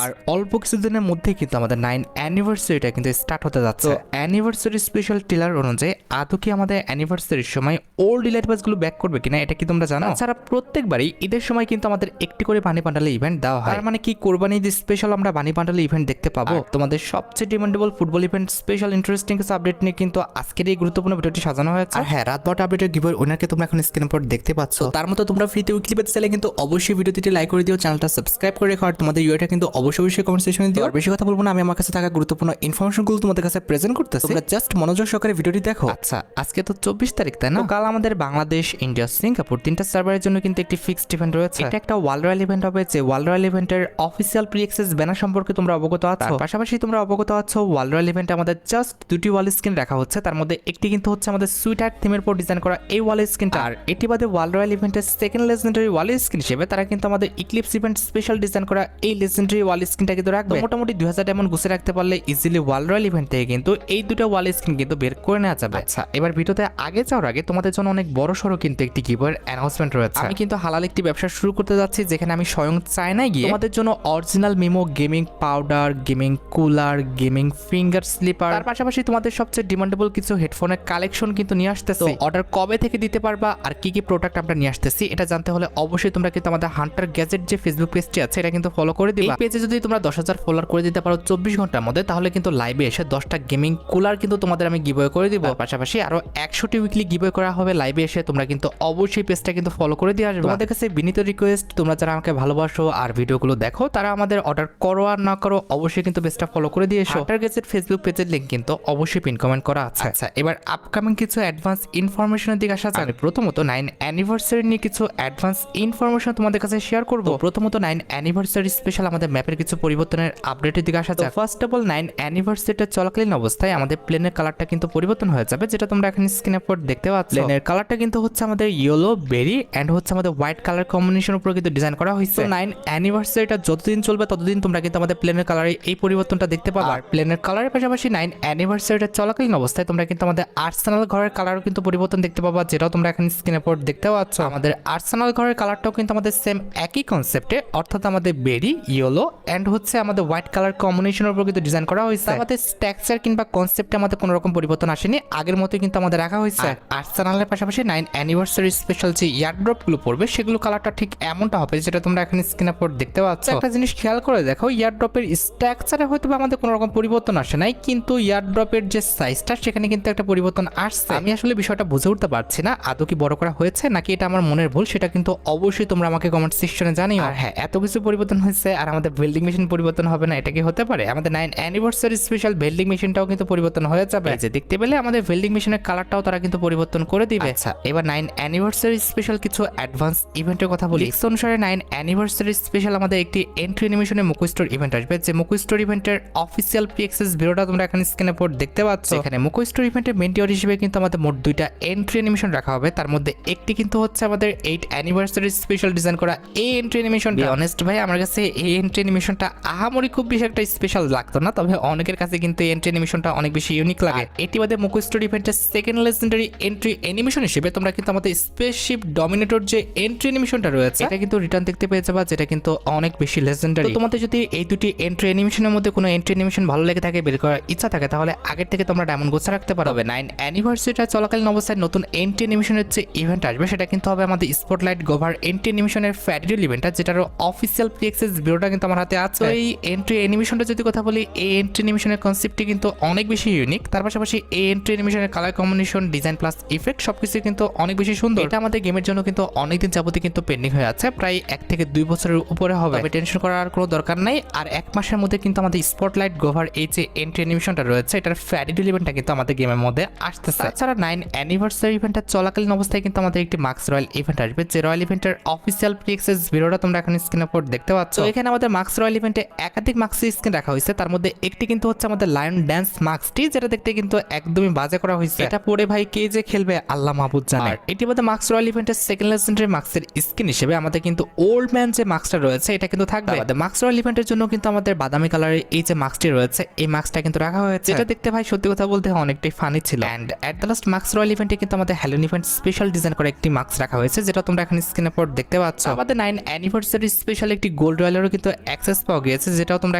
আর অল্প কিছুদিনের মধ্যে কিন্তু আমাদের 9 অ্যানিভার্সারিটা কিন্তু স্টার্ট হতে যাচ্ছে। অ্যানিভার্সারি স্পেশাল টিলার অনুযায়ী আদৌ কি আমাদের অ্যানিভার্সারির সময় ওল্ড ইলাইট পাসগুলো ব্যাক করবে কিনা এটা কি তোমরা জানো? তাছাড়া প্রত্যেকবারই ঈদের সময় কিন্তু আমাদের একটি করে বানি বান্ডালে ইভেন্ট দেওয়া হয়। তার মানে কি কোরবানি ঈদ স্পেশাল আমরা বানি বান্ডালে ইভেন্ট দেখতে পাবো। তোমাদের সবচেয়ে demandable football event special interesting কিছু আপডেট নিয়ে কিন্তু আজকের এই গুরুত্বপূর্ণ ভিডিওটি সাজানো হয়েছে। আর হ্যাঁ, রাত 12টা আপডেটের গিভওয়ে উইনারকে তোমরা এখন স্ক্রিনের উপর দেখতে পাচ্ছ। তার মতো তোমরা ফ্রিতে উইকলি পেতে চাইলে কিন্তু অবশ্যই ভিডিওটিতে লাইক করে দিও, চ্যানেলটা সাবস্ক্রাইব করে রেখো, আর তোমাদের ইউআইটা কিন্তু অবশ্যই কমেন্ট সেকশনে দিও। আর বেশি কথা বলবো না, আমি আমার কাছে থাকা গুরুত্বপূর্ণ ইনফরমেশনগুলো তোমাদের কাছে প্রেজেন্ট করতেছি, তোমরা জাস্ট মনোযোগ সহকারে ভিডিওটি দেখো। আচ্ছা, আজকে তো 24 তারিখ, তাই না? কাল আমাদের বাংলাদেশ, ইন্ডিয়া, সিঙ্গাপুর তিনটা সার্ভারের জন্য কিন্তু একটি ফিক্সড ইভেন্ট রয়েছে। এটা একটা ওয়ার্ল্ড রয়্যাল ইভেন্ট হবে, যে ওয়ার্ল্ড রয়্যাল ইভেন্টের অফিসিয়াল প্রি অ্যাক্সেস ব্যানার সম্পর্কে তোমরা অবগত আছো। পাশাপাশি তোমরা অবগত আছো ওয়ার্ল্ড রয়্যাল ইভেন্টে আমাদের জাস্ট দুটি ওয়াল স্ক্রিন রাখা হচ্ছে। তার মধ্যে একটি কিন্তু হচ্ছে আমাদের সুইট হার্ট থিমের উপর ডিজাইন করা এই ওয়াল স্ক্রিনটা, আর এটি বাদে ওয়ার্ল্ড রয়্যাল ইভেন্টের সেকেন্ড লেজেন্ডারি ওয়াল স্ক্রিন হিসেবে তারা কিন্তু আমাদের ইক্লিপস ইভেন্ট স্পেশাল ডিজাইন করা এই লেজেন্ডারি ওয়াল স্ক্রিনটা কিন্তু রাখবে। মোটামুটি 2000 ডায়মন্ড গুছিয়ে রাখতে পারলে ইজিলি ওয়ার্ল্ড রয়্যাল ইভেন্ট থেকে কিন্তু এই দুটো ওয়াল স্ক্রিন কিন্তু বের করে নেওয়া যাবে। আচ্ছা, এবার ভিডিওতে আগে যাওয়ার আগে তোমাদের জন্য অনেক বড় সড়ো কিন্তু একটি গিভওয়ের অ্যানাউন্সমেন্ট রয়েছে। আমি কিন্তু হালাল একটি ব্যবসা শুরু করতে যাচ্ছি, যেখানে আমি স্বয়ং চায়নায় গিয়ে তোমাদের জন্য original Memo gaming powder, gaming cooler, gaming finger slipper, তার পাশাপাশি তোমাদের সবচেয়ে ডিমান্ডেবল কিছু হেডফোনের কালেকশন কিন্তু নিয়ে আসতেছি। অর্ডার কবে থেকে দিতে পারবা আর কি কি প্রোডাক্ট আমরা নিয়ে আসতেছি এটা জানতে হলে অবশ্যই তোমরা কিন্তু আমাদের হান্টার গ্যাজেট যে ফেসবুক পেজটি আছে এটা কিন্তু ফলো করে দিবা। এই পেজে যদি তোমরা 10,000 ফলোয়ার করে দিতে পারো 24 ঘন্টার মধ্যে, তাহলে কিন্তু লাইভে এসে 10টা গেমিং কুলার কিন্তু তোমাদের আমি গিভওয়ে করে দিব। পাশাপাশি আরো 100টি উইকলি গিভওয়ে করা হবে লাইভে এসে। তোমরা কিন্তু অবশ্যই পেজটা কিন্তু ফলো করে দিয়ে আসবে। তোমাদের কাছে বিনীত রিকোয়েস্ট, তোমরা যারা আমাকে ভালোবাসো আর ভিডিওগুলো দেখো, তারা আমাদের অর্ডার করো আর না করো অবশ্যই কিন্তু পেজটা ফলো করে দিয়ে এসো। হান্টার গ্যাজেট ফেসবুক পেজের লিংক কিন্তু অবশ্যই পিন কমেন্ট করা আছে। আচ্ছা, এবার আপকামিং কিছু অ্যাডভান্স ইনফরমেশনের দিকে আসা যাক। প্রথমত 9 অ্যানিভার্সারি নিয়ে কিছু অ্যাডভান্স ইনফরমেশন তোমাদের কাছে শেয়ার করব। প্রথমত 9 অ্যানিভার্সারি স্পেশাল আমাদের ম্যাপের কিছু পরিবর্তনের আপডেটের দিকে আসা যাক। ফার্স্ট অফ অল 9 অ্যানিভার্সারিটা চলাকালীন অবস্থায় আমাদের প্লেনের কালারটা কিন্তু পরিবর্তন হয়ে যাবে, যেটা তোমরা এখন স্ক্রিনে পর দেখতে পাচ্ছ। প্লেনের কালারটা কিন্তু হচ্ছে আমাদের ইয়েলো, বেরি এন্ড হচ্ছে আমাদের হোয়াইট কালার কম্বিনেশনের উপর কিন্তু ডিজাইন করা হয়েছে। 9 অ্যানিভার্সারিটা যতদিন চলবে ততদিন তোমরা কিন্তু আমাদের প্লেনের কালারে এই পরিবর্তনটা দেখতে পাবে। আর প্লেনের কালারের পাশাপাশি 9 অ্যানিভার্সারিটা চলাকালীন অবস্থায় তোমরা কিন্তু আমাদের আর্সেনাল ঘরের কালারও কিন্তু পরিবর্তন দেখতে পাবা, যেটাও তোমরা এখন স্ক্রিনে পর দেখতে পাচ্ছ। আমাদের আর্সেনাল ঘরের কালারটাও কিন্তু আমাদের সেম একই কনসেপ্টে, অর্থাৎ আমাদের বেরি, ইয়েলো এন্ড হচ্ছে আমাদের হোয়াইট কালার কম্বিনেশনের উপর কিন্তু ডিজাইন করা হয়েছে। আমাদের স্ট্রাকচার কিংবা কনসেপ্টে আমাদের কোনো রকম পরিবর্তন আসেনি, আগের মতোই কিন্তু আমাদের রাখা হয়েছে। আর্সেনালের পাশাপাশি 9 অ্যানিভার্সারি স্পেশাল যে ইয়ারড্রপ গুলো পড়বে সেগুলো কালারটা ঠিক এমনটা হবে যেটা তোমরা এখন স্ক্রিনে পর দেখতে পাচ্ছ। একটা জিনিস খেয়াল করে দেখো, ইয়ারড্রপের স্ট্রাকচারে হয়তো আমাদের কোনো রকম পরিবর্তন আসে নাই, কিন্তু ইয়ারড্রপের যে সাইজটা সেখানে কিন্তু একটা পরিবর্তন আসছে। আমি আসলে বিষয়টা বুঝে উঠতে পারছি না আদৌ কি বড় করা হয়েছে নাকি এটা আমার মনের ভুল, সেটা কিন্তু অবশ্যই তোমরা আমাকে কমেন্ট সেকশনে জানিও। আর হ্যাঁ, এত কিছু পরিবর্তন হয়েছে আর আমাদের ভেল্ডিং মেশিন পরিবর্তন হবে না, এটা কি হতে পারে? আমাদের 9 অ্যানিভার্সারি স্পেশাল ভেল্ডিং মেশিনটাও কিন্তু পরিবর্তন হয়ে যাবে, যে দেখতে পেলে আমাদের ভেল্ডিং মেশিনের কালারটাও তারা কিন্তু পরিবর্তন করে দিবে। আচ্ছা, এবার 9 অ্যানিভার্সারি স্পেশাল কিছু অ্যাডভান্স ইভেন্টের কথা বলি। লিক্স অনুসারে 9 অ্যানিভার্সারি স্পেশাল আমাদের একটি এন্ট্রি অ্যানিমেশনের মুকু স্টোর ইভেন্ট আসবে, যে মুকু স্টোর ইভেন্টের অফিসিয়াল প্রি অ্যাক্সেস ভিডিওটা তোমরা এখানে স্ক্রিনে পর দেখতে পাচ্ছ। এখানে মুকু স্টোর ইভেন্টের মেন টিওর হিসেবে কিন্তু আমাদের মোট 2টা এন্ট্রি অ্যানিমেশন রাখা হবে। তার মধ্যে একটি কিন্তু হচ্ছে আমাদের 8 অ্যানিভার্সারি স্পেশাল ডিজাইন করা এই এন্ট্রি অ্যানিমেশনটা। অনেস্ট ভাই, আমার কাছে এই এন্ট্রি অ্যানিমেশনটা আহামরি খুব বেশি একটা স্পেশাল লাগতো না, তবে অনেকের কাছে কিন্তু এই এন্ট্রি অ্যানিমেশনটা অনেক বেশি ইউনিক লাগে। এটি বাদে মুকু স্টোর ইভেন্টের সেকেন্ড লেজেন্ডারি এন্ট্রি অ্যানিমেশন হিসেবে তোমরা কিন্তু আমাদের স্পেসশিপ ডমিনেটর যে এন্ট্রি অ্যানিমেশনটা রয়েছে এটা কিন্তু রিটার্ন দেখতে পেয়ে যাবা, যেটা কিন্তু অনেক বেশি লেজেন্ডারি। তোমাদের যদি এই দুটি এন্ট্রি অ্যানিমেশনের মধ্যে কোনো এন্ট্রি অ্যানিমেশন ভালো লেগে থাকে, বের করার ইচ্ছা থাকে, তাহলে আগের থেকে তোমরা ডায়মন্ড গোছা রাখতে পারবে। 9 অ্যানিভার্সারিটা চলাকালীন অবস্থায় নতুন এন্ট্রি অ্যানিমেশনের যে ইভেন্ট আসবে সেটা কিন্তু হবে আমাদের স্পটলাইট গোভার এন্ট্রি অ্যানিমেশনের ফ্যাডিডল ইভেন্টটা, যেটার অফিসিয়াল প্রি অ্যাক্সেস ভিডিওটা কিন্তু আমার হাতে আছে। এই এন্ট্রি অ্যানিমেশনটা যদি কথা বলি, এই এন্ট্রি অ্যানিমেশনের কনসেপ্টটি কিন্তু অনেক বেশি ইউনিক। তার পাশাপাশি এই এন্ট্রি অ্যানিমেশনের colour combination, design plus effect সবকিছু কিন্তু অনেক বেশি সুন্দর। এটা আমাদের গেমের জন্য কিন্তু অনেকদিন যাবতীয় কিন্তু পেন্ডিং হয়ে আছে, প্রায় 1 থেকে 2 বছরের উপরে হবে। তবে টেনশন করার কোনো দরকার নাই, আর 1 মাসের মধ্যে কিন্তু আমাদের স্পটলাইট গোভার এই যে এন্ট্রি অ্যানিমেশনটা রয়েছে এটার ফ্যাডিডল ইভেন্টটা কিন্তু আমাদের গেমের মধ্যে আসতেছে। তাছাড়া 9 অ্যানিভার্সারি ইভেন্টটা চলাকালীন অবস্থায় কিন্তু আমাদের একটি মার্কস রয়্যাল ইভেন্ট আসবে, যে রয়্যাল ইভেন্টের অফিসিয়াল প্রি অ্যাক্সেস ভিডিওটা তোমরা এখন স্ক্রিনে পর দেখতে পাচ্ছ। এখানে আমাদের মার্কস রয়্যাল ইভেন্টে একাধিক মার্কসের স্ক্রিন রাখা হয়েছে, তার মধ্যে একটি কিন্তু হচ্ছে আমাদের লায়ন ড্যান্স মার্কসটি, যেটা দেখতে কিন্তু একদমই বাজে করা হয়েছে। এটা পরে ভাই কে যে খেলবে আল্লাহ মাহবুব জানে। এটি বাদে মার্কস রয়্যাল ইভেন্টের সেকেন্ড লেজেন্ডারি মার্কসের স্কিন হিসেবে আমাদের কিন্তু ওল্ড ম্যান যে মার্কসটা রয়েছে এটা কিন্তু থাকবে। মার্কস রয়্যাল ইভেন্টের জন্য কিন্তু আমাদের বাদামি কালারের এই যে মার্কসটি রয়েছে এই মার্কসটা কিন্তু রাখা হয়েছে, যেটা দেখতে ভাই সত্যি কথা বলতে অনেকটাই ফানি ছিল। And at the last marks royal ইভেন্টে কিন্তু আমাদের হ্যালোন ইভেন্ট স্পেশাল ডিজাইন করা একটি মার্কস রাখা হয়েছে, যেটা তোমরা এখন স্ক্রিনে পর দেখতে পাচ্ছ। আমাদের 9 অ্যানিভার্সারি স্পেশাল একটি গোল্ড রয়্যালেরও কিন্তু অ্যাক্সেস পাওয়া গিয়েছে, যেটাও তোমরা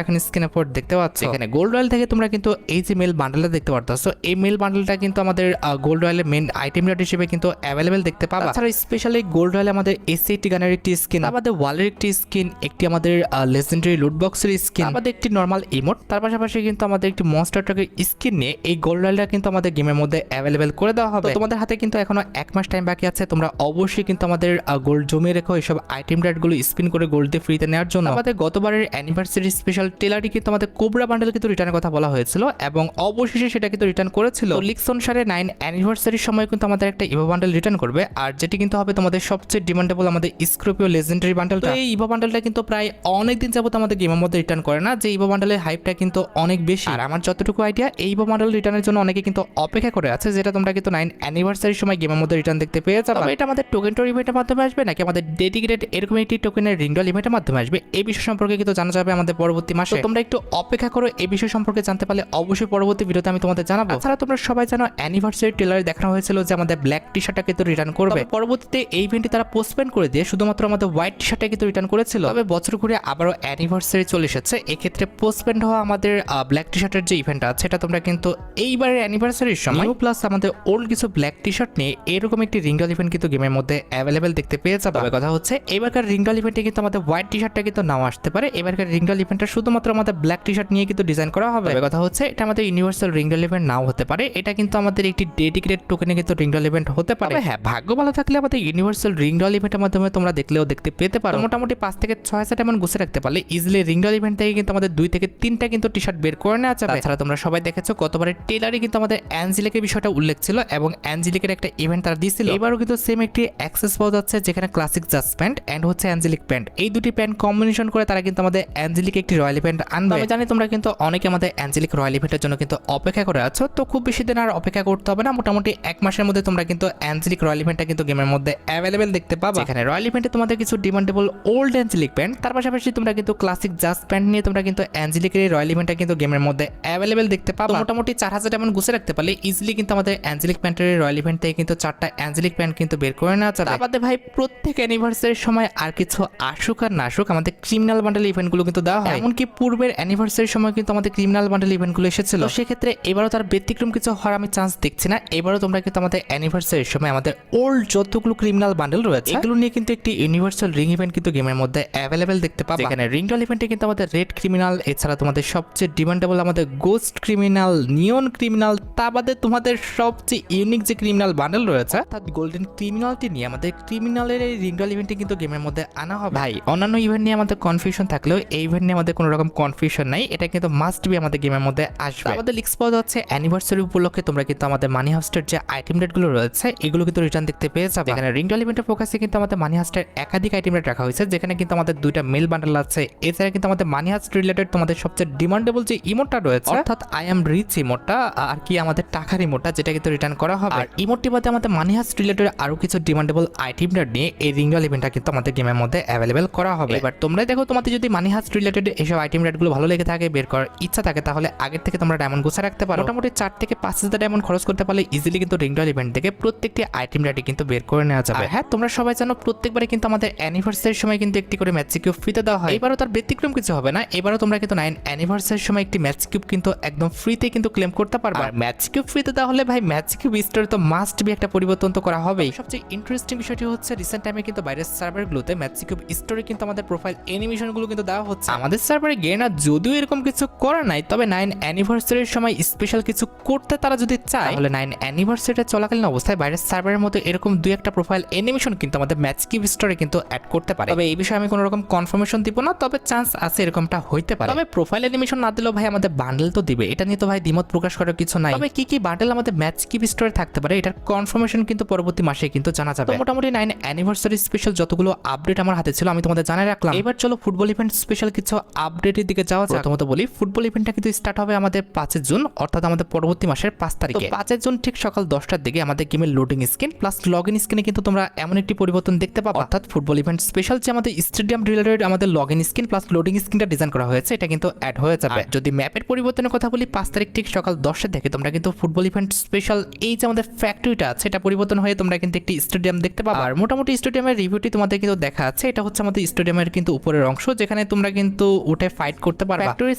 এখন স্ক্রিনের উপর দেখতে পাচ্ছ। এখানে গোল্ড রয়্যাল থেকে তোমরা কিন্তু এই যে মেল বান্ডেলটা দেখতে পারতেছো, এই মেল বান্ডেলটা কিন্তু আমাদের গোল্ড রয়্যালের মেন আইটেম রেট হিসেবে কিন্তু অ্যাভেলেবেল দেখতে পাবা। তাছাড়া স্পেশালি গোল্ড রয়্যালে আমাদের এসএটি গানের একটি স্কিন, আমাদের ওয়ালের একটি স্কিন, একটি আমাদের লেজেন্ডারি লুট বক্সের স্কিন, আমাদের একটি নরমাল ইমোট, তার পাশাপাশি কিন্তু আমাদের একটি মনস্টার ট্রাকের স্কিন নিয়ে এই গোল্ড রয়্যালটা কিন্তু আমাদের গেমের মধ্যে অ্যাভেলেবেল করে দেওয়া হবে। তোমাদের হাতে কিন্তু এখনো 1 মাস টাইম বাকি আছে, তোমরা অবশ্যই কিন্তু আমাদের গোল্ড জমিয়ে রেখো এইসব আইটেম রেটগুলো স্পিন করে গোল্ড দিয়ে ফ্রিতে নেওয়ার জন্য। আমাদের গতবারের অ্যানিভার্সারি স্পেশাল টেলারটি কিন্তু আমাদের কোবরা বান্ডেল কিন্তু রিটার্নের কথা বলা হয়েছিল এবং অবশেষে সেটা কিন্তু রিটার্ন করেছিল। লিক্স অনুসারে 9 অ্যানিভার্সারির সময় কিন্তু আমাদের একটা ইভো বান্ডেল রিটার্ন করবে, আর যেটি কিন্তু হবে তোমাদের সবচেয়ে ডিমান্ডেবল আমাদের স্কর্পিও লেজেন্ডারি বান্ডেলটা। এই ইভো বান্ডেলটা কিন্তু প্রায় অনেক দিন যাবত আমাদের গেমের মধ্যে রিটার্ন করে না, যে ইভো বান্ডেলের হাইপটা কিন্তু অনেক বেশি। আর আমার যতটুকু আইডিয়া, এই ইভো বান্ডেল রিটার্নের জন্য অনেকে কিন্তু অপেক্ষা করে আছে, যেটা তোমরা কিন্তু 9 অ্যানিভার্সারির সময় গেমের মধ্যে রিটার্ন দেখতে পেয়ে যাবে। এটা আমাদের টোকেন টোর ইভেন্টের মাধ্যমে আসবে নাকি আমাদের ডেডিকেটেড এরকম একটি টোকেনের রিংডল ইভেন্টের মাধ্যমে আসবে, এই বিষয় সম্পর্কে কিন্তু জানা যাবে আমাদের পরবর্তী মাসে। তোমরা একটু অপেক্ষা করো, এই বিষয় সম্পর্কে জানতে পারলে অবশ্যই পরবর্তী ভিডিওতে আমি তোমাদের জানাবো। তাছাড়া তোমরা সবাই জানো অ্যানিভার্সারি ট্রেলারে দেখানো হয়েছিল যে আমাদের ব্ল্যাক টি শার্টটা কিন্তু রিটার্ন করবে। পরবর্তীতে এই ইভেন্টটি তারা পোস্টপোন করে দিয়ে শুধুমাত্র আমাদের হোয়াইট টি শার্টটা কিন্তু রিটার্ন করেছিল। তবে বছর ঘুরে আবারও অ্যানিভার্সারি চলে এসেছে, এক্ষেত্রে পোস্টপোন হওয়া আমাদের ব্ল্যাক টি শার্টের যে ইভেন্টটা আছে, এটা তোমরা কিন্তু এইবারের অ্যানিভার্সারির সময় প্লাস আমাদের ওল্ড কিছু ব্ল্যাক টি শার্ট নিয়ে এরকম একটি রিংডল ইভেন্ট কিন্তু গেমের মধ্যে অ্যাভেলেবেল দেখতে পেয়ে যাবে। তবে কথা হচ্ছে এবারকার রিংডল ইভেন্টে কিন্তু আমাদের হোয়াইট টি শার্টটা কিন্তু নাও আসতে পারে। এবারকার রিংডল ইভেন্টটা শুধুমাত্র আমাদের ব্ল্যাক টি শার্ট নিয়ে কিন্তু ডিজাইন করা হবে। তবে কথা হচ্ছে এটা আমাদের ইউনিভার্সাল রিংডল ইভেন্ট নাও হতে পারে, এটা কিন্তু আমাদের একটি ডেডিকেটেড টোকেনে কিন্তু রিংডল ইভেন্ট হতে পারে। হ্যাঁ, ভাগ্য ভালো থাকলে আমাদের ইউনিভার্সাল রিংডল ইভেন্টের মাধ্যমে তোমরা দেখলেও দেখতে পেতে পারো। মোটামুটি 5 থেকে 6 হাজার এমন গুছে রাখতে পারলে ইজিলি রিংডল ইভেন্ট থেকে কিন্তু আমাদের 2 থেকে 3টা কিন্তু টি শার্ট বের করে নেওয়া যাবে। তাছাড়া তোমরা সবাই দেখেছো গতবারের টেলারে কিন্তু আমাদের অ্যাঞ্জেলিকের বিষয়টা উল্লেখ ছিল এবং অ্যাঞ্জেলিকের একটা ইভেন্ট তারা দিয়েছিল। এবারও কিন্তু সেম একটি অ্যাক্সেস পাওয়া যাচ্ছে, যেখানে ক্লাসিক জাস্ট প্যান্ট এন্ড হচ্ছে অ্যাঞ্জেলিক প্যান্ট, এই দুটি প্যান্ট কম্বিনেশন করে তারা কিন্তু আমাদের অ্যাঞ্জেলিক একটি রয়্যাল ইভেন্ট আনবে। আমি জানি তোমরা কিন্তু অনেকে আমাদের অ্যাঞ্জেলিক রয়্যাল ইভেন্টের জন্য কিন্তু অপেক্ষা করে আছো, তো খুব বেশি দিন আর অপেক্ষা করতে হবে না। মোটামুটি 1 মাসের মধ্যে তোমরা কিন্তু অ্যাঞ্জেলিক রয়্যাল ইভেন্টটা কিন্তু গেমের মধ্যে অ্যাভেলেবেল দেখতে পাবে। এখানে রয়্যাল ইভেন্টে তোমাদের কিছু ডিমান্ডেবল ওল্ড অ্যাঞ্জেলিক প্যান্ট, তার পাশাপাশি তোমরা কিন্তু ক্লাসিক জাস্ট প্যান্ট নিয়ে তোমরা কিন্তু অ্যাঞ্জেলিকের এই রয়্যাল ইভেন্টটা কিন্তু গেমের মধ্যে অ্যাভেলেবেল দেখতে পাবে। মোটামুটি 4000 এমন গুছে রাখতে পারলে ইজিলি কিন্তু আমাদের অ্যাঞ্জেলিক প্যান্টের রয়্যাল ইভেন্ট থেকে কিন্তু 4টা অ্যাঞ্জেলিক প্যান্ট কিন্তু বের করে নেওয়া যাবে। আমাদের ভাই প্রত্যেক অ্যানিভার্সারির সময় আর কিছু আসুক আর না আসুক, আমাদের ক্রিমিনাল বান্ডেল ইভেন্টগুলো কিন্তু দেওয়া হয়। এমনকি পূর্বের অ্যানিভার্সারির সময় কিন্তু আমাদের ক্রিমিনাল বান্ডেল ইভেন্টগুলো এসেছিল, সেক্ষেত্রে এবারও তার ব্যতিক্রম কিছু হওয়ার আমি চান্স দেখছি না। এবারও তোমরা কিন্তু আমাদের অ্যানিভার্সারির সময় আমাদের ওল্ড যতগুলো ক্রিমিনাল বান্ডেল রয়েছে এগুলো নিয়ে কিন্তু একটি ইউনিভার্সাল রিং ইভেন্ট কিন্তু গেমের মধ্যে অ্যাভেলেবেল দেখতে পাবে। এখানে রিংডল ইভেন্টে কিন্তু আমাদের রেড ক্রিমিনাল, এছাড়া তোমাদের সবচেয়ে ডিমান্ডেবল আমাদের গোস্ট ক্রিমিনাল, নিয়ন ক্রিমিনাল, তা বাদে তোমাদের সবচেয়ে ইউনিক যে ক্রিমিনাল বান্ডেল রয়েছে অর্থাৎ গোল্ডেন ক্রিমিনালটি নিয়ে আমাদের ক্রিমিনালের এই রিংডল ইভেন্টে কিন্তু গেমের মধ্যে আনা হবে। ভাই অন্যান্য ইভেন্ট নিয়ে আমাদের কনফিউশন থাকলেও এই ইভেন্ট নিয়ে আমাদের কোনো রকম কনফিউশন নাই, এটা কিন্তু মাস্ট বি আমাদের গেমের মধ্যে আসবে। আমাদের লিক্স পাওয়া যাচ্ছে অ্যানিভার্সারি উপলক্ষে তোমরা কিন্তু আমাদের মানি হাউস্টের যে আইটেম রেটগুলো রয়েছে এগুলো কিন্তু রিটার্ন দেখতে পেয়ে যাবে। এখানে রিংডল ইভেন্টের ফোকাসে কিন্তু আমাদের মানি হাউস্টের একাধিক আইটেম রেট রাখা হয়েছে, যেখানে কিন্তু আমাদের 2টা মেল বান্ডেল আছে। এছাড়া কিন্তু আমাদের মানি হাউস্ট রিলেটেড তোমাদের সবচেয়ে ডিমান্ডেবল যে ইমোটটা রয়েছে অর্থাৎ আই এম রিচ ইমোটটা আর কি আমাদের টাকার ইমোটটা, যেটা কিন্তু রিটার্ন করা হবে। আর ইমোটটি বাদে আমাদের মানি হাউস্ট রিলেটেড আরো কিছু ডিমান্ডেবল আইটেম রেট নিয়ে এই রিংডল ইভেন্টটা কিন্তু আমাদের গেমের মধ্যে অ্যাভেলেবেল করা হবে। এবার তোমরা দেখো, তোমাদের যদি মানি হাউস্ট রিলেটেড এইসব আইটেম রেটগুলো ভালো লেগে থাকে, বের করার ইচ্ছা থাকে, তাহলে আগের থেকে তোমরা ডায়মন্ড গুছা রাখতে পারো। মোটামুটি 4 থেকে 5000 ডায়মন্ড খরচ করতে পারলে ইজিলি কিন্তু রিংডল ইভেন্ট থেকে প্রত্যেকটি আইটেম রেটই কিন্তু বের করে নেওয়া যাবে। হ্যাঁ, তোমরা সবাই জানো প্রত্যেকবারে কিন্তু আমাদের অ্যানিভার্সারির সময় কিন্তু একটি করে ম্যাচ কিউব ফ্রিতে দেওয়া হয়। এবারও তার ব্যতিক্রম কিছু হবে না, এবারও তোমরা কিন্তু 9 অ্যানিভার্সারির সময় একটি ম্যাচ কিউব কিন্তু একদম ফ্রিতে কিন্তু ক্লেম করতে পারবে। আর ম্যাচ কিউব ফ্রিতে দেওয়া হলে ভাই ম্যাচ কিউব স্টোরে তো মাস্ট বি একটা পরিবর্তন তো করা হবেই। সবচেয়ে ইন্টারেস্টিং বিষয়টি হচ্ছে রিসেন্ট টাইমে কিন্তু বাইরের সার্ভারগুলোতে ম্যাচ কিউব স্টোরে কিন্তু আমাদের প্রোফাইল অ্যানিমেশনগুলো কিন্তু দেওয়া হচ্ছে। আমাদের সার্ভারে গিয়ে না যদিও এরকম কিছু করা নাই, তবে 9 অ্যানিভার্সারির সময় স্পেশাল কিছু করতে তারা যদি চায় তাহলে 9 অ্যানিভার্সারিটা চলাকালীন অবস্থায় বাইরের সার্ভারের মতো এরকম 2-1টা প্রোফাইল অ্যানিমেশন কিন্তু আমাদের ম্যাচ কিউব স্টোরে কিন্তু অ্যাড করতে পারে। তবে এই বিষয়ে আমি কোনো রকম কনফার্মেশন দিব না, তবে চান্স আছে এরকমটা হইতে পারে। তবে প্রোফাইল অ্যানিমেশন না দিলেও ভাই আমাদের বান্ডেল তো দিবে, এটা নিয়ে তো ভাই দ্বিমত প্রকাশ করার কিছু নাই। তবে কি কি বান্ডেল আমাদের ম্যাচ কিউব স্টোরে থাকতে পারে এটার কনফার্মেশন কিন্তু পরবর্তী মাসে কিন্তু জানা যাবে। মোটামুটি 9 অ্যানিভার্সারি স্পেশাল যতগুলো আপডেট আমার হাতে ছিল আমি তোমাদের জানাই রাখলাম। এবার চলো ফুটবল ইভেন্ট স্পেশাল কিছু আপডেটের দিকে যাওয়া যাক। প্রথমত বলি, ফুটবল ইভেন্টটা কিন্তু স্টার্ট হবে আমাদের 5 জুন, অর্থাৎ আমাদের পরবর্তী মাসের 5 তারিখে। 5 জুন ঠিক সকাল 10টার দিকে আমাদের গেমের লোডিং স্ক্রিন প্লাস লগইন স্ক্রিনে কিন্তু তোমরা এমন একটি পরিবর্তন দেখতে পাবে, অর্থাৎ ফুটবল ইভেন্ট স্পেশাল যে আমাদের স্টেডিয়াম রিলেটেড আমাদের লগইন স্ক্রিন প্লাস লোডিং স্ক্রিনটা ডিজাইন করা হয়েছে এটা কিন্তু অ্যাড হয়ে যাবে। যদি ম্যাপের পরিবর্তনের কথা বলি, 5 তারিখ ঠিক সকাল 10টা থেকে তোমরা কিন্তু ফুটবল ইভেন্ট স্পেশাল এই যে আমাদের ফ্যাক্টরিটা আছে এটা পরিবর্তন হয়ে তোমরা কিন্তু একটি স্টেডিয়াম দেখতে পাবে। আর মোটামুটি স্টেডিয়ামের রিভিউটি তোমাদের কিন্তু দেখা আছে, এটা হচ্ছে আমাদের স্টেডিয়ামের কিন্তু উপরের অংশ, যেখানে তোমরা কিন্তু উঠে ফাইট করতে পারবে। ফ্যাক্টরির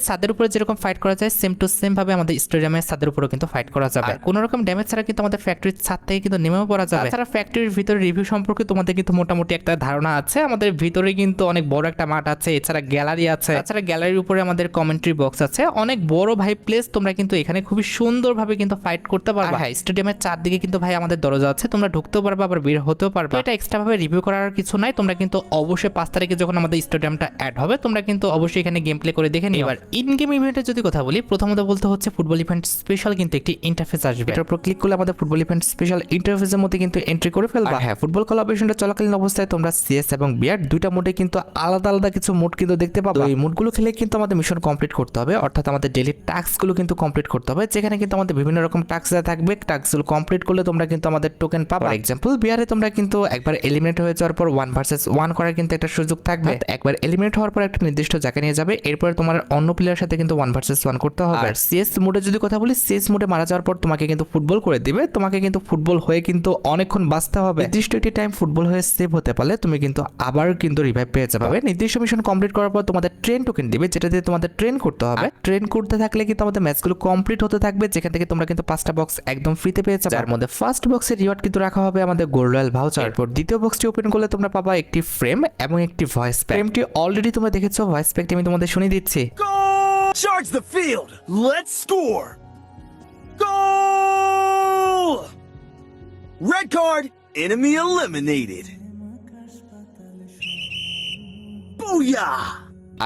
ছাদের উপরে যেরকম ফাইট করা যায় সেম টু সেম ভাবে আমাদের স্টেডিয়ামের ছাদের উপরেও কিন্তু ফাইট করা যাবে। কোনো রকম ড্যামেজ ছাড়া কিন্তু আমাদের ফ্যাক্টরির ছাদ থেকে কিন্তু নেমেও পড়া যাবে। তাছাড়া ফ্যাক্টরির ভিতরে রিভিউ সম্পর্কে তোমাদের কিন্তু মোটামুটি একটা ধারণা আছে। আমাদের ভিতরে কিন্তু অনেক বড় একটা মাঠ আছে, এছাড়া গ্যালারি আছে, তাছাড়া গ্যালারির উপরে আমাদের কমেন্ট্রি বক্স আছে, অনেক বড় ভাই প্লেস। তোমরা কিন্তু এখানে খুবই সুন্দরভাবে কিন্তু ফাইট করতে পারবে। হ্যাঁ, স্টেডিয়ামের চারদিকে কিন্তু ভাই আমাদের দরজা আছে, তোমরা ঢুকতেও পারবে আবার বের হতেও পারবে। এটা এক্সট্রা ভাবে রিভিউ করার কিছু নাই। তোমরা কিন্তু অবশ্যই 5 তারিখে যখন আমাদের স্টেডিয়ামটা অ্যাড হবে তোমরা কিন্তু অবশ্যই এখানে গেম প্লে করে দেখে নিও। এবার ইন গেম ইভেন্টের যদি কথা বলি, প্রথমত বলতে হচ্ছে ফুটবল ইভেন্ট স্পেশাল কিন্তু একটি ইন্টারফেস আসবে। এটার উপর ক্লিক করলে আমাদের ফুটবল ইভেন্ট স্পেশাল ইন্টারফেসের মধ্যে কিন্তু এন্ট্রি করে ফেলবা। হ্যাঁ, ফুটবল কোলাবরেশনটা চলাকালীন অবস্থায় তোমরা সিএস এবং বিআর দুইটা মোডে কিন্তু আলাদা আলাদা কিছু মোড কিন্তু দেখতে পাবে। এই মোডগুলো খেলে কিন্তু আমাদের মিশন কমপ্লিট করতে হবে, অর্থাৎ আমাদের ডেইলি টাস্কগুলো কিন্তু কমপ্লিট করতে হবে, যেখানে কিন্তু আমাদের বিভিন্ন রকম টাস্ক থাকবে। টাস্কগুলো কমপ্লিট করলে তোমরা কিন্তু আমাদের টোকেন পাবে। ফর এক্সাম্পল বিআরে তোমরা কিন্তু একবার এলিমিনেট হয়ে যাওয়ার পর 1 ভার্সেস 1 করার কিন্তু একটা সুযোগ থাকবে। একবার এলিমিনেট হওয়ার পর একটা নির্দিষ্ট জায়গায় নিয়ে যাবে, এরপর তোমার অন্য প্লেয়ারের সাথে কিন্তু 1 ভার্সেস 1 করতে হবে। আর সিএস মোডে যদি কথা বলি, সিএস মোডে মারা যাওয়ার পর তোমাকে কিন্তু ফুটবল করে দিবে। তোমাকে কিন্তু ফুটবল হয়ে কিন্তু অনেকক্ষণ বাঁচতে হবে। নির্দিষ্ট একটি টাইম ফুটবল হয়ে সেভ হতে পারলে তুমি কিন্তু আবার কিন্তু রিভাইভ পেয়ে যাবে। নির্দিষ্ট মিশন কমপ্লিট করার পর তোমাদের ট্রেন টোকেন দিবে, যেটা দিয়ে তোমাদের ট্রেন করতে হবে। ট্রেন করতে থাকলে কিন্তু আমাদের ম্যাচগুলো কমপ্লিট হতে থাকবে, যেখান থেকে তোমরা কিন্তু 5টা বক্স একদম ফ্রিতে পেয়ে যাবে। যার মধ্যে ফার্স্ট বক্সের রিওয়ার্ড কিন্তু রাখা হবে আমাদের গোল্ড রয়্যাল ভাউচার। এরপর দ্বিতীয় বক্সটি ওপেন করলে তোমরা পাবা একটি ফ্রেম এবং একটি ভয়েস প্যাক। ফ্রেমটি অলরেডি তোমরা দেখেছো, ভয়েস প্যাকটি আমি তোমাদের শুনিয়ে দিচ্ছি। Charge the field! Let's score! Goal! Red card, enemy eliminated. Booyah!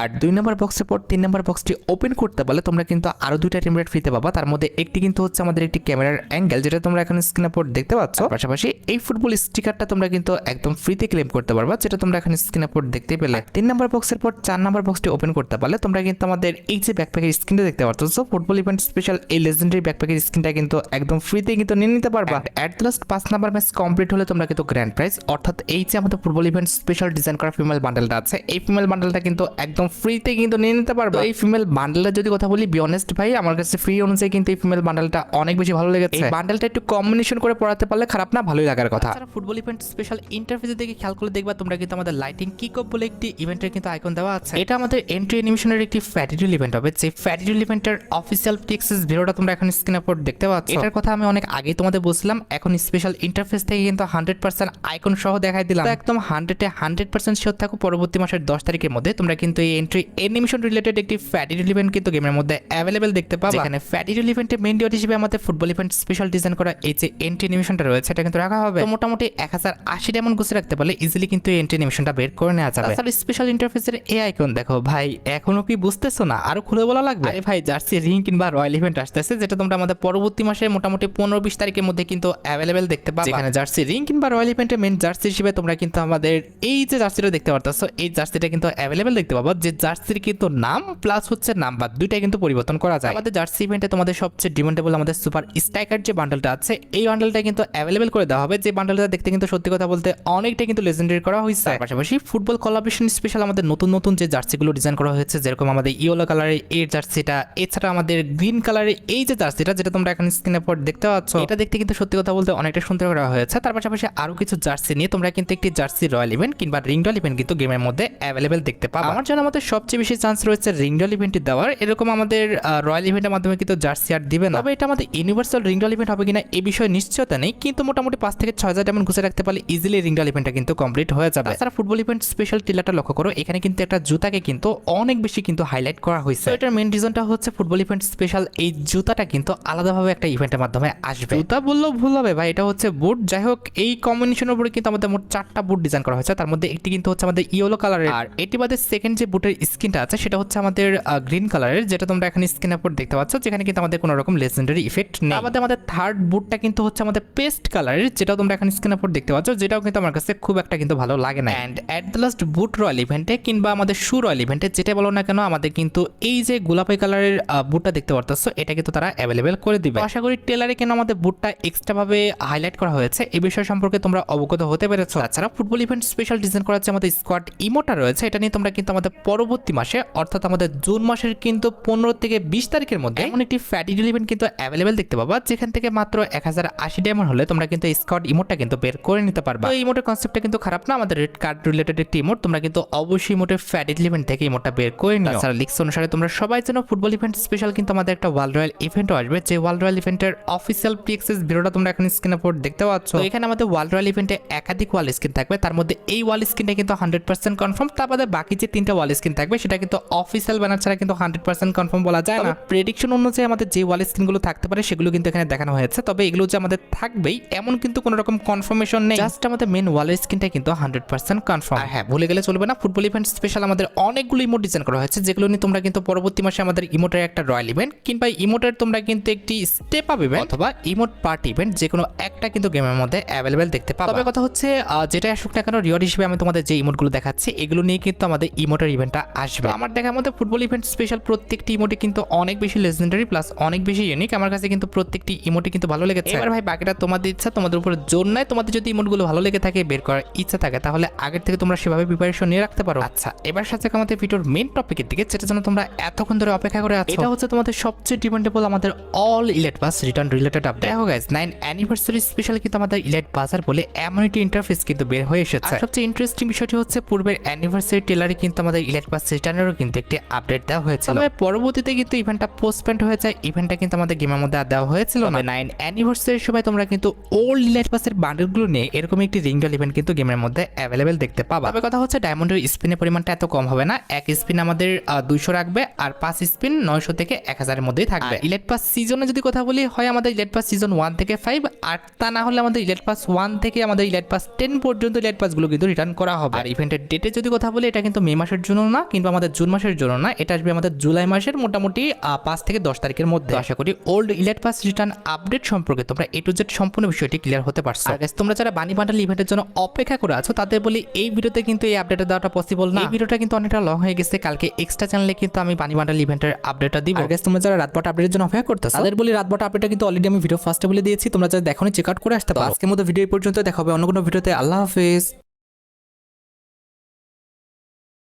আর 2 নম্বর বক্সের পর 3 নম্বর বক্সটি ওপেন করতে পারলে তোমরা কিন্তু আরো 2টা টিম রেট ফ্রিতে পাবা। তার মধ্যে একটি কিন্তু হচ্ছে আমাদের একটি ক্যামেরার অ্যাঙ্গেল, যেটা তোমরা এখন স্ক্রিনের উপর দেখতে পাচ্ছ। পাশাপাশি এই ফুটবল স্টিকারটা তোমরা কিন্তু একদম ফ্রিতে ক্লেম করতে পারবা, যেটা তোমরা এখন স্ক্রিনের উপর দেখতে পেলে। 3 নম্বর বক্সের পর 4 নম্বর বক্সটি ওপেন করতে পারলে তোমরা কিন্তু আমাদের এই যে ব্যাকপ্যাকের স্ক্রিনটা দেখতে পাচ্ছ, ফুটবল ইভেন্ট স্পেশাল এই লেজেন্ডারি ব্যাকপ্যাকের স্ক্রিনটা কিন্তু একদম ফ্রিতে কিন্তু নিয়ে নিতে পারবা। এট the last 5 number match complete হলে তোমরা কিন্তু গ্র্যান্ড প্রাইজ, অর্থাৎ এই যে আমাদের ফুটবল ইভেন্ট স্পেশাল ডিজাইন করা ফিমেল বান্ডেলটা আছে, এই ফিমেল বান্ডেলটা কিন্তু একদম ফ্রিতে কিন্তু নিয়ে নিতে পারবে। এই ফিমেল বান্ডেলের যদি কথা বলি, বি অনেস্ট ভাই, আমার কাছে ফ্রি অনুযায়ী কিন্তু এই ফিমেল বান্ডেলটা অনেক বেশি ভালো লেগেছে। এই বান্ডেলটা একটু কম্বিনেশন করে পড়াতে পারলে খারাপ না, ভালোই লাগার কথা। তাছাড়া ফুটবল ইভেন্ট স্পেশাল ইন্টারফেসের দিকে খেয়াল করে দেখবা তোমরা কিন্তু আমাদের লাইটিং কিক অফ বলে একটি ইভেন্টের কিন্তু আইকন দেওয়া আছে। এটা আমাদের এন্ট্রি অ্যানিমেশনের একটি ফ্যাটিডুল ইভেন্ট হবে। যে ফ্যাটিডুল ইভেন্টের অফিসিয়াল টিক্সেস ভিডিওটা তোমরা এখন স্ক্রিনের উপর দেখতে পাচ্ছ। এটার কথা আমি অনেক আগেই তোমাদের বলছিলাম, এখন স্পেশাল ইন্টারফেস থেকে কিন্তু 100% আইকন সহ দেখাই দিলাম। একদম 100% শিওর থাকো পরবর্তী মাসের 10 তারিখের মধ্যে তোমরা কিন্তু এই এন্ট্রি অ্যানিমেশন রিলেটেড একটি ফ্যাটিডুল ইভেন্ট কিন্তু গেমের মধ্যে অ্যাভেলেবেল দেখতে পাবে। এখানে ফ্যাটিডুল ইভেন্টের মেইন ডিওট হিসেবে আমাদের ফুটবল ইভেন্ট স্পেশাল ডিজাইন করা এই যে এন্ট্রি অ্যানিমেশনটা রয়েছে, এটা কিন্তু রাখা হবে। তো মোটামুটি 1080 ডায়মন্ড গুছিয়ে রাখতে পারলে ইজিলি কিন্তু এই এন্ট্রি অ্যানিমেশনটা বের করে নেওয়া যাবে। তাছাড়া স্পেশাল ইন্টারফেসের এই আইকন দেখো ভাই, এখনো কি বুঝতেছো না? আরো খুলে বলা লাগবে? আরে ভাই, জার্সি রিং কিংবা রয়্যাল ইভেন্ট আসতেছে, যেটা তোমরা আমাদের পরবর্তী মাসে মোটামুটি 15-20 তারিখের মধ্যে কিন্তু অ্যাভেলেবেল দেখতে পাবে। যেখানে জার্সি রিং কিংবা রয়্যাল ইভেন্টের মেইন জার্সি হিসেবে তোমরা কিন্তু আমাদের এই যে জার্সিটা দেখতে পারতেছো, এই জার্সিটা কিন্তু অ্যাভেলেবেল দেখতে পাবো। যে জার্সির কিন্তু নাম প্লাস হচ্ছে নাম্বার দুইটাই কিন্তু পরিবর্তন করা যায়। আমাদের জার্সি ইভেন্টে তোমাদের সবচেয়ে ডিমান্ডেবল আমাদের সুপার স্ট্রাইকার যে বান্ডেলটা আছে, এই বান্ডেলটা কিন্তু অ্যাভেলেবল করে দেওয়া হবে। যে বান্ডেলটা দেখতে কিন্তু সত্যি কথা বলতে অনেকটা কিন্তু লেজেন্ডারি করা হয়েছে। পাশাপাশি ফুটবল কোলাবরেশন স্পেশাল আমাদের নতুন নতুন যে জার্সিগুলো ডিজাইন করা হয়েছে, যেরকম আমাদের ইয়েলো কালারের এই জার্সিটা, এছাড়া আমাদের গ্রিন কালারের এই যে জার্সিটা, যেটা তোমরা এখন স্ক্রিনের পর দেখতে পাচ্ছ, এটা দেখতে কিন্তু সত্যি কথা বলতে অনেকটা সুন্দর করা হয়েছে। তার পাশাপাশি আরো কিছু জার্সি নিয়ে তোমরা কিন্তু একটি জার্সি রয়্যাল ইভেন্ট কিংবা রিং রয়্যাল ইভেন্ট কিন্তু গেমের মধ্যে অ্যাভেলেবল দেখতে পাবে। আমার জানা আমাদের সবচেয়ে বেশি চান্স রয়েছে রিং রয়্যাল ইভেন্টটি দেওয়ার। এরকম আমাদের রয়্যাল ইভেন্টের মাধ্যমে কিন্তু জার্সি আর দিবে না, তবে এটা আমাদের ইউনিভার্সাল রিং রয়্যাল ইভেন্ট হবে কিনা এই বিষয়ে নিশ্চয়তা নেই, কিন্তু মোটামুটি 5 থেকে 6,000 ডায়মন্ড গুছিয়ে রাখতে পারলে ইজিলি রিং রয়্যাল ইভেন্টটা কিন্তু কমপ্লিট হয়ে যাবে। তাছাড়া ফুটবল ইভেন্ট স্পেশাল টিলারটা লক্ষ্য করো, এখানে কিন্তু একটা জুতাকে কিন্তু অনেক বেশি কিন্তু হাইলাইট করা হয়েছে। এটার মেইন রিজনটা হচ্ছে ফুটবল ইভেন্ট স্পেশাল এই জুতাটা কিন্তু আলাদাভাবে একটা ইভেন্টের মাধ্যমে আসবে। জুতা বললেও ভুল হবে ভাই, এটা হচ্ছে বুট। যাই হোক, এই কম্বিনেশনের উপরে কিন্তু আমাদের মোট 4টা বুট ডিজাইন করা হয়েছে। তার মধ্যে একটি কিন্তু হচ্ছে আমাদের ইয়েলো কালারের, আর এটি বাদে সেকেন্ড যে বুটের স্কিনটা আছে সেটা হচ্ছে আমাদের গ্রিন কালারের, যেটা তোমরা এখন স্ক্রিনের উপর দেখতে পাচ্ছ, যেখানে কিন্তু আমাদের কোনো রকম লেজেন্ডারি ইফেক্ট নেই। আমাদের থার্ড বুটটা কিন্তু হচ্ছে আমাদের পেস্ট কালারের, যেটাও তোমরা এখন স্ক্রিনের উপর দেখতে পাচ্ছ, যেটাও কিন্তু আমার কাছে খুব একটা কিন্তু ভালো লাগে না। And at the last boot royal ইভেন্টে কিংবা আমাদের শু রয়্যাল ইভেন্টে যেটা বলো না কেন, আমাদের কিন্তু এই যে গোলাপি কালারের বুটটা দেখতে পারতেছো, এটা কিন্তু তারা অ্যাভেলেবেল করে দিবে। আশা করি টেলারে কেন আমাদের বুটটা এক্সট্রা ভাবে হাইলাইট করা হয়েছে এই বিষয় সম্পর্কে তোমরা অবগত হতে পেরেছো। তাছাড়া ফুটবল ইভেন্ট স্পেশাল ডিজাইন করা হচ্ছে আমাদের স্কোয়াড ইমোটা রয়েছে, এটা নিয়ে তোমরা কিন্তু আমাদের পরবর্তী মাসে অর্থাৎ আমাদের জুন মাসের কিন্তু 15 থেকে 20 তারিখের মধ্যে এমন একটি ফ্যাটিডিল ইভেন্ট কিন্তু অ্যাভেলেবেল দেখতে পাবা, যেখান থেকে মাত্র 1080 ডায়মন্ড হলে তোমরা কিন্তু স্কোয়াড ইমোটটা কিন্তু বের করে নিতে পারবা। তো এই ইমোটের কনসেপ্টটা কিন্তু খারাপ না, আমাদের রেড কার্ড রিলেটেড একটি ইমোট, তোমরা কিন্তু অবশ্যই ইমোটের ফ্যাটিডিল ইভেন্ট থেকে ইমোটটা বের করে নিও। তাছাড়া লিক্স অনুসারে তোমরা সবাই জানো ফুটবল ইভেন্ট স্পেশাল কিন্তু আমাদের একটা ওয়ার্ল্ড রয়্যাল ইভেন্টও আসবে, যে ওয়ার্ল্ড রয়্যাল ইভেন্টের অফিসিয়াল প্রিএক্সেস ভিডিওটা তোমরা এখন স্ক্রিনে পর দেখতে পাচ্ছ। তো এখানে আমাদের ওয়ার্ল্ড রয়্যাল ইভেন্টে একাধিক ওয়াল স্ক্রিন থাকবে, তার মধ্যে এই ওয়াল স্ক্রিনটা কিন্তু 100% কনফার্ম। তারপরে বাকি যে 3টা ওয়াল স্ক্রিন থাকবে সেটা কিন্তু অফিসিয়াল ব্যানার ছাড়া কিন্তু 100% কনফার্ম বলা যায় না। প্রেডিকশন অনুযায়ী আমাদের যে ওয়াল স্ক্রিনগুলো থাকতে পারে সেগুলো কিন্তু এখানে দেখানো হয়েছে, তবে এগুলো যে আমাদের থাকবেই এমন কিন্তু কোনো রকম কনফার্মেশন নেই, জাস্ট আমাদের মেন ওয়াল স্ক্রিনটা কিন্তু 100% কনফার্ম। আর হ্যাঁ, ভুলে গেলে চলবে না, ফুটবল ইভেন্ট স্পেশাল আমাদের অনেকগুলো ইমোট ডিজাইন করা হয়েছে, যেগুলো নিয়ে তোমরা কিন্তু পরবর্তী মাসে আমাদের ইমোটের একটা রয়্যাল ইভেন্ট কিংবা ইমোটের তোমরা কিন্তু একটি স্টেপ আপ ইভেন্ট অথবা ইমোট পার্টি ইভেন্ট যে কোনো একটা কিন্তু গেমের মধ্যে অ্যাভেলেবেল দেখতে পাবে। তবে কথা হচ্ছে যেটা আসুক না কেন, রিওয়ার্ড হিসেবে আমি তোমাদের যে ইমোটগুলো দেখাচ্ছি এগুলো নিয়ে কিন্তু আমাদের ইমোটের ইভেন্টটা আসবে। আমার দেখার মধ্যে ফুটবল ইভেন্ট স্পেশাল প্রত্যেকটি ইমোটে কিন্তু অনেক বেশি লেজেন্ডারি প্লাস অনেক বেশি ইউনিক। আমার কাছে কিন্তু প্রত্যেকটি ইমোটে কিন্তু ভালো লেগেছে। এবার ভাই বাকিটা তোমাদের ইচ্ছা, তোমাদের উপরে জোর নাই। তোমাদের যদি ইমোটগুলো ভালো লেগে থাকে, বের করার ইচ্ছা থাকে, তাহলে আগের থেকে তোমরা সেভাবে প্রিপারেশন নিয়ে রাখতে পারো। আচ্ছা, এবার সাথে আমাদের ভিডিওর মেইন টপিকের দিকে, যেটা জন্য তোমরা এতক্ষণ ধরে অপেক্ষা করে আছো। এটা হচ্ছে তোমাদের সবচেয়ে ডিমান্ডেবল আমাদের all ইলেট pass return related update. দেখো গাইস, 9 অ্যানিভার্সারি স্পেশাল কিন্তু আমাদের ইলেট বাজার বলে এমন একটি ইন্টারফেস কিন্তু বের হয়ে এসেছে। সবচেয়ে ইন্টারেস্টিং বিষয়টি হচ্ছে পূর্বের অ্যানিভার্সারি টেলারে কিন্তু আমাদের ইলেট পাস রিটার্নেরও কিন্তু একটি আপডেট দেওয়া হয়েছিল, তবে পরবর্তীতে কিন্তু ইভেন্টটা পোস্টপেন্ড হয়ে যায়। ইভেন্টটা কিন্তু আমাদের গেমের মধ্যে আর দেওয়া হয়েছিল না। 9 অ্যানিভার্সারির সময় তোমরা কিন্তু ওল্ড ইলেট পাসের বান্ডেলগুলো নিয়ে এরকম একটি রিংডল ইভেন্ট কিন্তু গেমের মধ্যে অ্যাভেলেবেল দেখতে পাবা। তবে কথা হচ্ছে ডায়মন্ডের স্পিনের পরিমাণটা এত কম হবে না, এক স্পিন আমাদের 200 রাখবে আর 5 স্পিন 900 থেকে 1000 এর মধ্যেই থাকবে। ইলেট পাস সিজনে যদি কথা বলি, হয় আমাদের ইলেট পাস সিজন 1 থেকে 5, আর তা না হলে আমাদের ইলেট পাস 1 থেকে আমাদের ইলেট পাস 10 পর্যন্ত ইলেট পাসগুলো কিন্তু রিটার্ন করা হবে। আর ইভেন্টের ডেটে যদি কথা বলি, এটা কিন্তু মে মাসের জন্য না কিংবা আমাদের জুন মাসের জন্য না, এটা আসবে আমাদের জুলাই মাসের মোটামুটি 5 থেকে 10 তারিখের মধ্যে। আশা করি ওল্ড ইলেট পাস রিটার্ন আপডেট সম্পর্কে তোমরা A to Z সম্পূর্ণ বিষয়টি ক্লিয়ার হতে পারছো। আর গাইস, তোমরা যারা বানি বান্ডেল ইভেন্টের জন্য অপেক্ষা করে আছো, তাদের বলি এই ভিডিওতে কিন্তু এই আপডেটটা দেওয়াটা পসিবল না। এই ভিডিওটা কিন্তু অনেকটা লং হয়ে গেছে, কালকে এক্সট্রা চ্যানেলে কিন্তু আমি বানি বান্ডেল ইভেন্টের আপডেটটা দিব। আর গাইস, তোমরা যারা রাতবাট আপডেটের জন্য অপেক্ষা করতেছো, তাদের বলি রাতবাট আপডেটটা কিন্তু অলরেডি আমি ভিডিও ফার্স্টে বলে দিয়েছি, তোমরা যারা দেখোনি চেক আউট করে আসতে পারো। আজকের মতো ভিডিও এই পর্যন্ত, দেখা হবে অন্য কোনো ভিডিওতে। আল্লাহ হাফেজ।